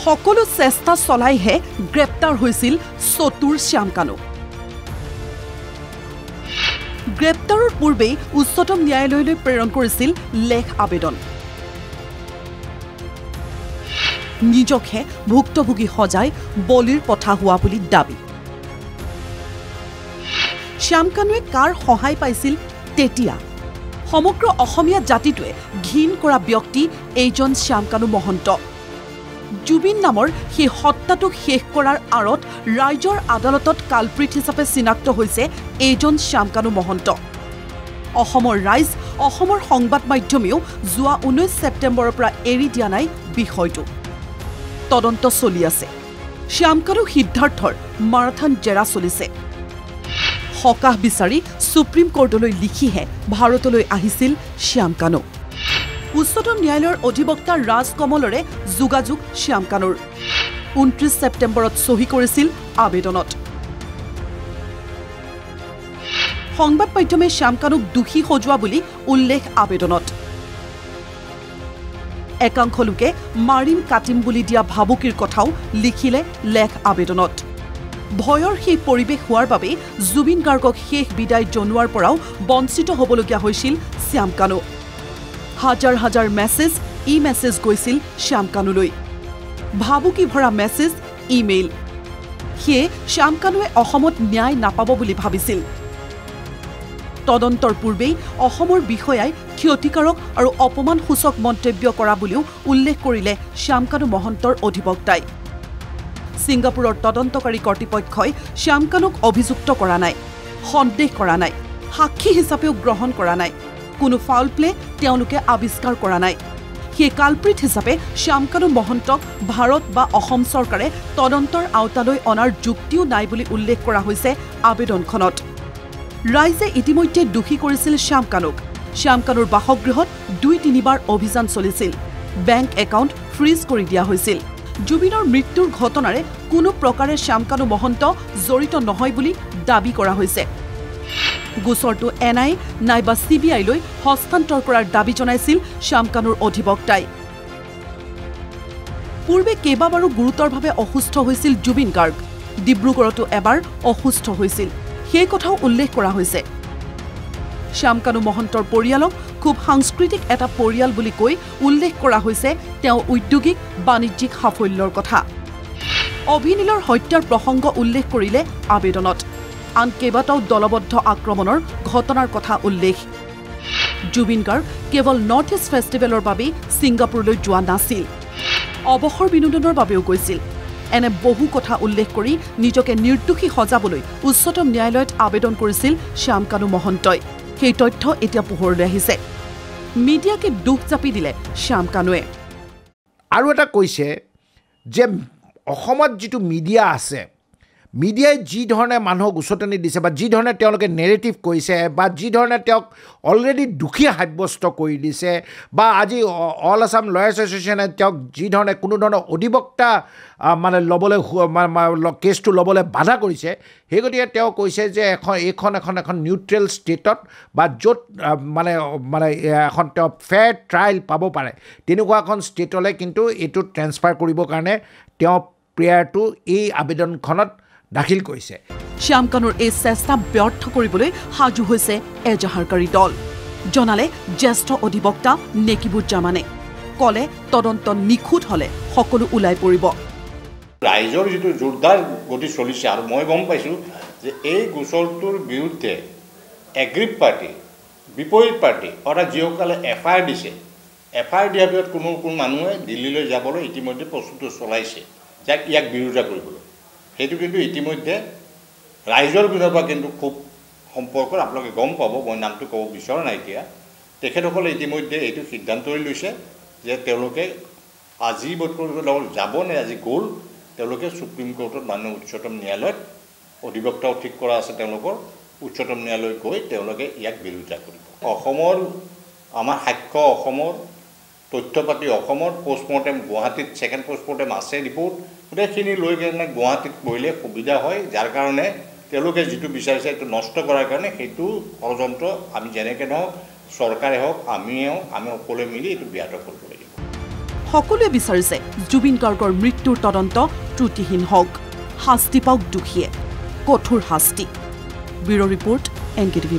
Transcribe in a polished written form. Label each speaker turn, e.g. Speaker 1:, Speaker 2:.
Speaker 1: সকলো চেষ্টা চলাইহে গ্ৰেপ্তাৰ হৈছিল চতুৰ শ্যাম কানু। গ্ৰেপ্তাৰৰ পূৰ্বেই উচ্চতম ন্যায়ালয়লৈ প্ৰেৰণ কৰিছিল লেখ আবেদন। নিজকে ভুক্তভোগী সজাই বলিৰ পঠা হোৱা বুলি দাবী। শ্যাম কানুৱে কাৰ সহায় পাইছিল তেতিয়া? সমগ্ৰ অসমীয়া জাতিটোৱে ঘিণ কৰা ব্যক্তি এইজন শ্যাম কানু মহন্ত। জুবিন নামৰ সেই হত্যাটোক শেষ কৰাৰ আঁৰত ৰাইজৰ আদালতত কালপ্ৰিট হিচাপে চিনাক্ত হৈছে এইজন শ্যাম কানু মহন্ত। অসমৰ ৰাইজ, অসমৰ সংবাদ মাধ্যমেও যোৱা 19 ছেপ্টেম্বৰৰ পৰা এৰি দিয়া নাই বিষয়টো। তদন্ত চলি আছে। শ্যাম কানু সিদ্ধাৰ্থৰ মাৰাথান জেৰা চলিছে। সকাহ বিচাৰি সুপ্ৰিম কোৰ্টলৈ লিখিহে ভাৰতলৈ আহিছিল শ্যাম কানু। উচ্চতম ন্যায়ালয়ৰ অধিবক্তা ৰাজ কমলৰে যোগাযোগ শ্যাম কানুৰ। 29 ছেপ্টেম্বৰত চহী কৰিছিল আবেদনত। সংবাদ মাধ্যমে শ্যাম কানুক দোষী সজোৱা বুলি উল্লেখ আবেদনত। একাংশ লোকে মাৰিম কাটিম বুলি দিয়া ভাবুকিৰ কথাও লিখিলে লেখ আবেদনত। ভয়ৰ সেই পৰিৱেশ হোৱাৰ বাবে জুবিন গাৰ্গক শেষ বিদায় জনোৱাৰ পৰাও বঞ্চিত হ'বলগীয়া হৈছিল শ্যাম কানু। হাজাৰ হাজাৰ মেছেজ, মেছেজ গৈছিল শ্যাম কানুলৈ। ভাবুকি ভৰা মেছেজ, ইমেইল। সেয়ে শ্যাম কানুৱে অসমত ন্যায় নাপাব বুলি ভাবিছিল। তদন্তৰ পূৰ্বেই অসমৰ বিষয়াই ক্ষতিকাৰক আৰু অপমানসূচক মন্তব্য কৰা বুলিও উল্লেখ কৰিলে শ্যাম কানু মহন্তৰ অধিবক্তাই। ছিংগাপুৰৰ তদন্তকাৰী কৰ্তৃপক্ষই শ্যাম কানুক অভিযুক্ত কৰা নাই, সন্দেহ কৰা নাই, সাক্ষী হিচাপেও গ্ৰহণ কৰা নাই। কোনো ফাউল প্লে তেওঁলোকে আৱিষ্কাৰ কৰা নাই। সেই কালপ্ৰিট হিচাপে শ্যাম কানু মহন্তক ভাৰত বা অসম চৰকাৰে তদন্তৰ আওতালৈ অনাৰ যুক্তিও নাই বুলি উল্লেখ কৰা হৈছে আবেদনখনত। ৰাইজে ইতিমধ্যে দোষী কৰিছিল শ্যাম কানুক। শ্যাম কানুৰ বাসগৃহত 2-3 বাৰ অভিযান চলিছিল। বেংক একাউণ্ট ফ্ৰিজ কৰি দিয়া হৈছিল। জুবিনৰ মৃত্যুৰ ঘটনাৰে কোনো প্ৰকাৰে শ্যাম কানু মহন্ত জড়িত নহয় বুলি দাবী কৰা হৈছে। গোচৰটো NIA নাইবা CBI-লৈ হস্তান্তৰ কৰাৰ দাবী জনাইছিল শ্যাম কানুৰ অধিবক্তাই। পূৰ্বে কেইবাবাৰো গুৰুতৰভাৱে অসুস্থ হৈছিল জুবিন গাৰ্গ। ডিব্ৰুগড়তো এবাৰ অসুস্থ হৈছিল, সেই কথাও উল্লেখ কৰা হৈছে। শ্যাম কানু মহন্তৰ পৰিয়ালক খুব সাংস্কৃতিক এটা পৰিয়াল বুলি কৈ উল্লেখ কৰা হৈছে তেওঁ উদ্যোগিক বাণিজ্যিক সাফল্যৰ কথা। অভিনীলৰ হত্যাৰ প্ৰসংগ উল্লেখ কৰিলে আবেদনত। আন কেইবাটাও দলবদ্ধ আক্ৰমণৰ ঘটনাৰ কথা উল্লেখ। জুবিন গাৰ্গ কেৱল নৰ্থ ইষ্ট ফেষ্টিভেলৰ বাবেই ছিংগাপুৰলৈ যোৱা নাছিল, অৱসৰ বিনোদনৰ বাবেও গৈছিল। এনে বহু কথা উল্লেখ কৰি নিজকে নিৰ্দোষী সজাবলৈ উচ্চতম ন্যায়ালয়ত আবেদন কৰিছিল শ্যাম কানু মহন্তই। সেই তথ্য এতিয়া পোহৰলৈ আহিছে। মিডিয়াকে দুখ জাপি দিলে শ্যাম কানুৱে।
Speaker 2: আৰু এটা কৈছে যে অসমত যিটো মিডিয়া আছে, মিডিয়াই যি ধৰণে মানুহক উচতনি দিছে বা যি ধৰণে তেওঁলোকে নেৰেটিভ কৰিছে বা যি ধৰণে তেওঁক অলৰেডি দোষী সাব্যস্ত কৰি দিছে বা আজি অল আছাম লয়াৰ্ছ এছ'চিয়েশ্যনে তেওঁক যি ধৰণে কোনো ধৰণৰ অধিবক্তা মানে ল'বলৈ কেছটো ল'বলৈ বাধা কৰিছে, সেই গতিকে তেওঁ কৈছে যে এখন নিউট্ৰেল ষ্টেটত বা য'ত মানে এখন তেওঁ ফেয়াৰ ট্ৰায়েল পাব পাৰে তেনেকুৱা এখন ষ্টেটলৈ কিন্তু এইটো ট্ৰেন্সফাৰ কৰিবৰ কাৰণে তেওঁ প্ৰেয়াৰটো এই আবেদনখনত দাখিল কৰিছে।
Speaker 1: শ্যাম কানুৰ এই চেষ্টা ব্যৰ্থ কৰিবলৈ সাজু হৈছে এজাহাৰকাৰী দল, জনালে জ্যেষ্ঠ অধিবক্তা নেকিবুজ্জামানে। ক'লে তদন্ত নিখুঁত হ'লে সকলো ওলাই পৰিব।
Speaker 3: ৰাইজৰ যিটো জোৰদাৰ গতি চলিছে আৰু মই গম পাইছোঁ যে এই গোচৰটোৰ বিৰুদ্ধে এগ্ৰিভ পাৰ্টি, বিপৰীত পাৰ্টি অৰ্থাৎ যিসকলে FIR দিছে, FIR দিয়াৰ পিছত কোনো মানুহে দিল্লীলৈ যাবলৈ ইতিমধ্যে প্ৰস্তুতি চলাইছে ইয়াক বিৰোধিতা কৰিবলৈ। সেইটো কিন্তু ইতিমধ্যে ৰাইজৰ পিনৰ পৰা কিন্তু খুব সম্পৰ্কত আপোনালোকে গম পাব, মই নামটো ক'ব বিচৰা নাই এতিয়া। তেখেতসকলে ইতিমধ্যে এইটো সিদ্ধান্ত লৈছে যে তেওঁলোকে আজি বৰ্তমান যাব নে আজি গ'ল, তেওঁলোকে সুপ্ৰিম কোৰ্টত মাননীয় উচ্চতম ন্যায়ালয়ত অধিবক্তাও ঠিক কৰা আছে তেওঁলোকৰ, উচ্চতম ন্যায়ালয়ত গৈ তেওঁলোকে ইয়াক বিৰোধিতা কৰিব। অসমৰ আমাৰ সাক্ষ্য অসমৰ, তথ্য পাতি অসমৰ, পোষ্টমৰ্টেম গুৱাহাটীত ছেকেণ্ড পোষ্টমৰ্টেম আছে ৰিপৰ্ট, গোটেইখিনি লৈ কেনে গুৱাহাটীত কৰিলে সুবিধা হয়, যাৰ কাৰণে তেওঁলোকে যিটো বিচাৰিছে সেইটো নষ্ট কৰাৰ কাৰণে সেইটো ষড়যন্ত্ৰ আমি যেনেকৈ নহওক চৰকাৰে হওক আমি সকলোৱে মিলি এইটো ব্যাহত কৰিব লাগিব।
Speaker 1: সকলোৱে বিচাৰিছে জুবিন গাৰ্গৰ মৃত্যুৰ তদন্ত ত্ৰুটিহীন হওক শাস্তি পাওক দোষীয়ে কঠোৰ শাস্তি ব্যুৰ' ৰিপৰ্ট NKTV+।